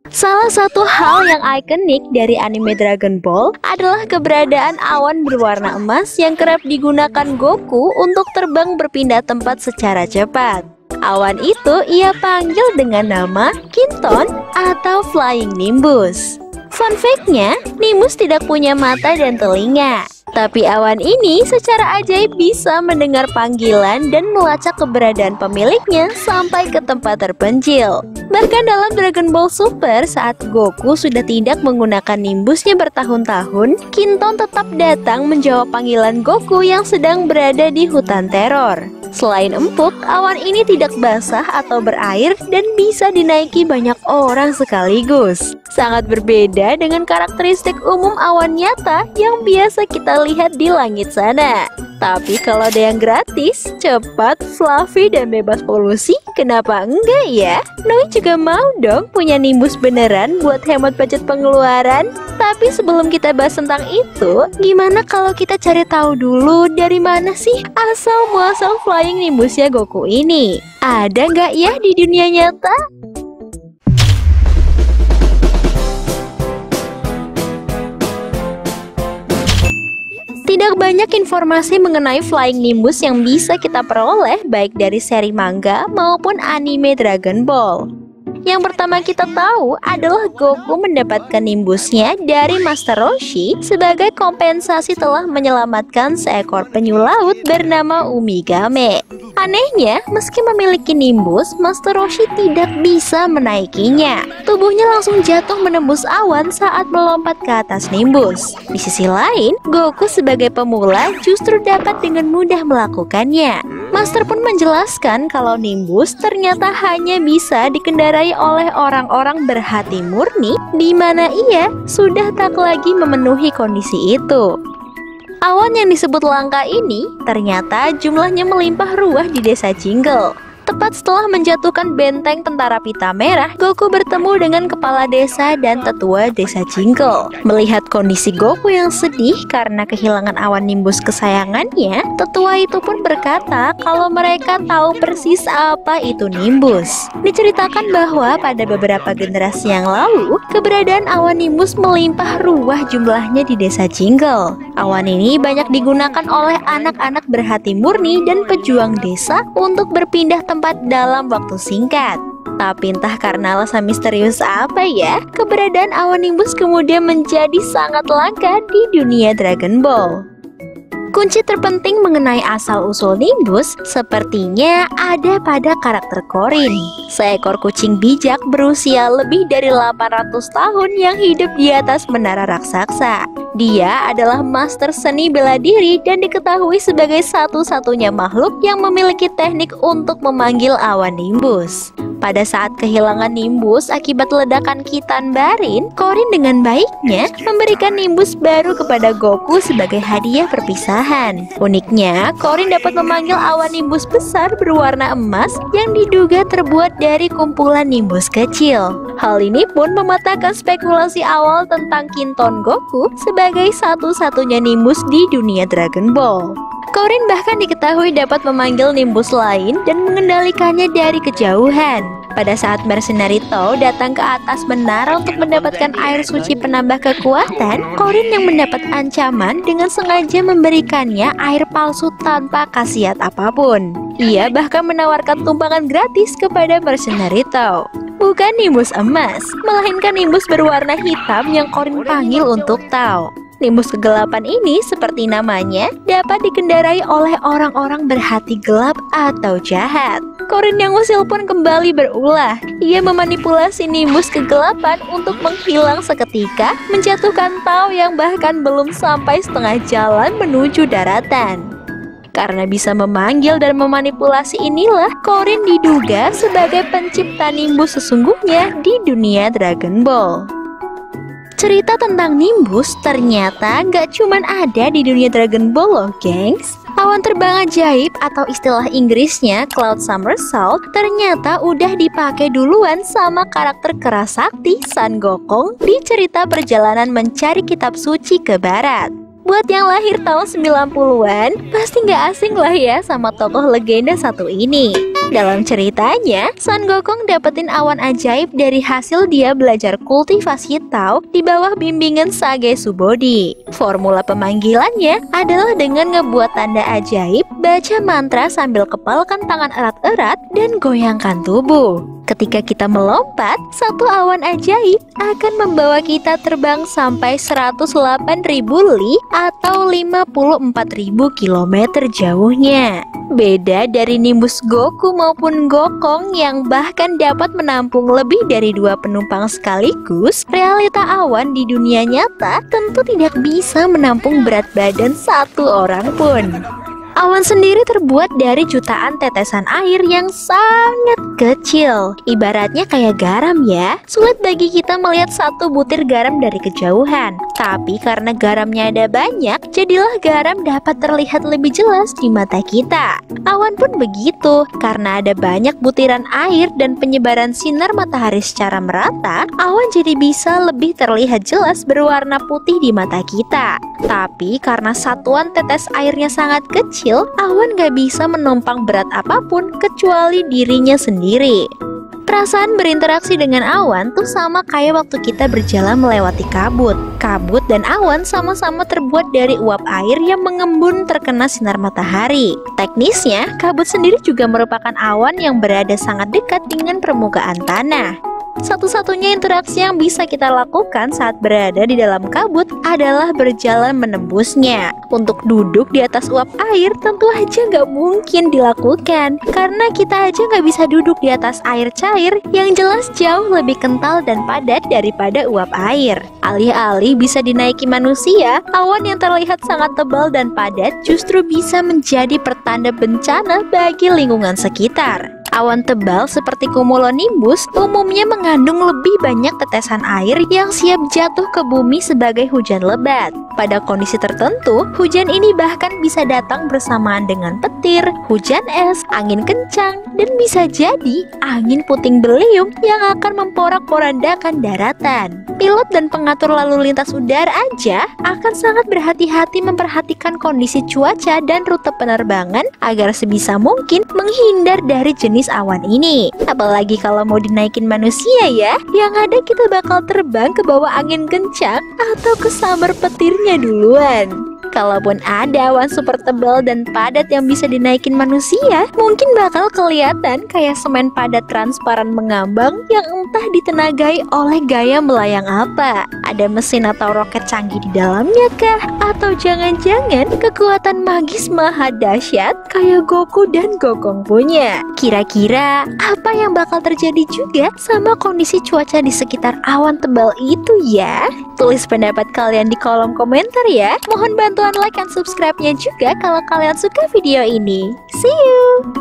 Salah satu hal yang ikonik dari anime Dragon Ball adalah keberadaan awan berwarna emas yang kerap digunakan Goku untuk terbang berpindah tempat secara cepat. Awan itu ia panggil dengan nama Kinton atau Flying Nimbus. Fun fact-nya, Nimbus tidak punya mata dan telinga. Tapi awan ini secara ajaib bisa mendengar panggilan dan melacak keberadaan pemiliknya sampai ke tempat terpencil. Bahkan dalam Dragon Ball Super, saat Goku sudah tidak menggunakan Nimbusnya bertahun-tahun, Kinton tetap datang menjawab panggilan Goku yang sedang berada di hutan teror. Selain empuk, awan ini tidak basah atau berair dan bisa dinaiki banyak orang sekaligus. Sangat berbeda dengan karakteristik umum awan nyata yang biasa kita lihat di langit sana. Tapi kalau ada yang gratis, cepat, fluffy, dan bebas polusi, kenapa enggak ya? Noi juga mau dong punya Nimbus beneran buat hemat budget pengeluaran. Tapi sebelum kita bahas tentang itu, gimana kalau kita cari tahu dulu dari mana sih asal-muasal Flying Nimbusnya Goku ini? Ada nggak ya di dunia nyata? Tidak banyak informasi mengenai Flying Nimbus yang bisa kita peroleh baik dari seri manga maupun anime Dragon Ball. Yang pertama kita tahu adalah Goku mendapatkan Nimbusnya dari Master Roshi sebagai kompensasi telah menyelamatkan seekor penyu laut bernama Umigame. Anehnya, meski memiliki Nimbus, Master Roshi tidak bisa menaikinya. Tubuhnya langsung jatuh menembus awan saat melompat ke atas Nimbus. Di sisi lain, Goku sebagai pemula justru dapat dengan mudah melakukannya. Master pun menjelaskan kalau Nimbus ternyata hanya bisa dikendarai oleh orang-orang berhati murni, di mana ia sudah tak lagi memenuhi kondisi itu. Awan yang disebut langka ini ternyata jumlahnya melimpah ruah di desa Jingle. Tepat setelah menjatuhkan benteng tentara pita merah, Goku bertemu dengan kepala desa dan tetua desa Jingle. Melihat kondisi Goku yang sedih karena kehilangan awan Nimbus kesayangannya, tetua itu pun berkata kalau mereka tahu persis apa itu Nimbus. Diceritakan bahwa pada beberapa generasi yang lalu, keberadaan awan Nimbus melimpah ruah jumlahnya di desa Jingle. Awan ini banyak digunakan oleh anak-anak berhati murni dan pejuang desa untuk berpindah tempat dalam waktu singkat. Tapi entah karena alasan misterius apa ya, keberadaan awan Nimbus kemudian menjadi sangat langka di dunia Dragon Ball. Kunci terpenting mengenai asal-usul Nimbus sepertinya ada pada karakter Korin, seekor kucing bijak berusia lebih dari 800 tahun yang hidup di atas menara raksasa. Dia adalah master seni bela diri dan diketahui sebagai satu-satunya makhluk yang memiliki teknik untuk memanggil awan Nimbus. Pada saat kehilangan Nimbus akibat ledakan Kitan Barin, Korin dengan baiknya memberikan Nimbus baru kepada Goku sebagai hadiah perpisahan. Uniknya, Korin dapat memanggil awan Nimbus besar berwarna emas yang diduga terbuat dari kumpulan Nimbus kecil. Hal ini pun mematahkan spekulasi awal tentang Kinton Goku sebagai satu-satunya Nimbus di dunia Dragon Ball. Korin bahkan diketahui dapat memanggil Nimbus lain dan mengendalikannya dari kejauhan. Pada saat Mercenarito datang ke atas menara untuk mendapatkan air suci penambah kekuatan, Korin yang mendapat ancaman dengan sengaja memberikannya air palsu tanpa khasiat apapun. Ia bahkan menawarkan tumpangan gratis kepada Mercenarito. Bukan Nimbus emas, melainkan Nimbus berwarna hitam yang Korin panggil untuk Tao. Nimbus kegelapan ini seperti namanya dapat dikendarai oleh orang-orang berhati gelap atau jahat. Korin yang usil pun kembali berulah. Ia memanipulasi Nimbus kegelapan untuk menghilang seketika, menjatuhkan Tao yang bahkan belum sampai setengah jalan menuju daratan. Karena bisa memanggil dan memanipulasi inilah Korin diduga sebagai pencipta Nimbus sesungguhnya di dunia Dragon Ball. Cerita tentang Nimbus ternyata nggak cuman ada di dunia Dragon Ball loh gengs. Awan terbang ajaib atau istilah Inggrisnya Cloud Somersault ternyata udah dipakai duluan sama karakter keras sakti Son Gokong di cerita perjalanan mencari kitab suci ke barat. Buat yang lahir tahun 90-an, pasti nggak asing lah ya sama tokoh legenda satu ini. Dalam ceritanya, Son Gokong dapetin awan ajaib dari hasil dia belajar kultivasi Tao di bawah bimbingan Sage Subodhi. Formula pemanggilannya adalah dengan ngebuat tanda ajaib, baca mantra sambil kepalkan tangan erat-erat, dan goyangkan tubuh. Ketika kita melompat, satu awan ajaib akan membawa kita terbang sampai 108.000 li atau 54.000 km jauhnya. Beda dari Nimbus Goku maupun Gokong yang bahkan dapat menampung lebih dari 2 penumpang sekaligus, realita awan di dunia nyata tentu tidak bisa menampung berat badan satu orang pun. Awan sendiri terbuat dari jutaan tetesan air yang sangat kecil. Ibaratnya kayak garam ya. Sulit bagi kita melihat satu butir garam dari kejauhan. Tapi karena garamnya ada banyak, jadilah garam dapat terlihat lebih jelas di mata kita. Awan pun begitu. Karena ada banyak butiran air dan penyebaran sinar matahari secara merata, awan jadi bisa lebih terlihat jelas berwarna putih di mata kita. Tapi karena satuan tetes airnya sangat kecil, awan gak bisa menopang berat apapun kecuali dirinya sendiri. Perasaan berinteraksi dengan awan tuh sama kayak waktu kita berjalan melewati kabut. Kabut dan awan sama-sama terbuat dari uap air yang mengembun terkena sinar matahari. Teknisnya, kabut sendiri juga merupakan awan yang berada sangat dekat dengan permukaan tanah. Satu-satunya interaksi yang bisa kita lakukan saat berada di dalam kabut adalah berjalan menembusnya. Untuk duduk di atas uap air tentu aja nggak mungkin dilakukan, karena kita aja nggak bisa duduk di atas air cair yang jelas jauh lebih kental dan padat daripada uap air. Alih-alih bisa dinaiki manusia, awan yang terlihat sangat tebal dan padat justru bisa menjadi pertanda bencana bagi lingkungan sekitar. Awan tebal seperti cumulonimbus umumnya mengandung lebih banyak tetesan air yang siap jatuh ke bumi sebagai hujan lebat. Pada kondisi tertentu, hujan ini bahkan bisa datang bersamaan dengan petir, hujan es, angin kencang, dan bisa jadi angin puting beliung yang akan memporak-porandakan daratan. Pilot dan pengatur lalu lintas udara aja akan sangat berhati-hati memperhatikan kondisi cuaca dan rute penerbangan agar sebisa mungkin menghindar dari jenis awan ini. Apalagi kalau mau dinaikin manusia ya, yang ada kita bakal terbang ke bawah angin kencang atau kesambar petirnya duluan. Kalaupun ada awan super tebal dan padat yang bisa dinaikin manusia, mungkin bakal kelihatan kayak semen padat transparan mengambang yang entah ditenagai oleh gaya melayang apa. Ada mesin atau roket canggih di dalamnya kah? Atau jangan-jangan kekuatan magis maha dahsyat kayak Goku dan Gokong punya? Kira-kira apa yang bakal terjadi juga sama kondisi cuaca di sekitar awan tebal itu ya? Tulis pendapat kalian di kolom komentar ya. Mohon bantuan like dan subscribe-nya juga kalau kalian suka video ini. See you!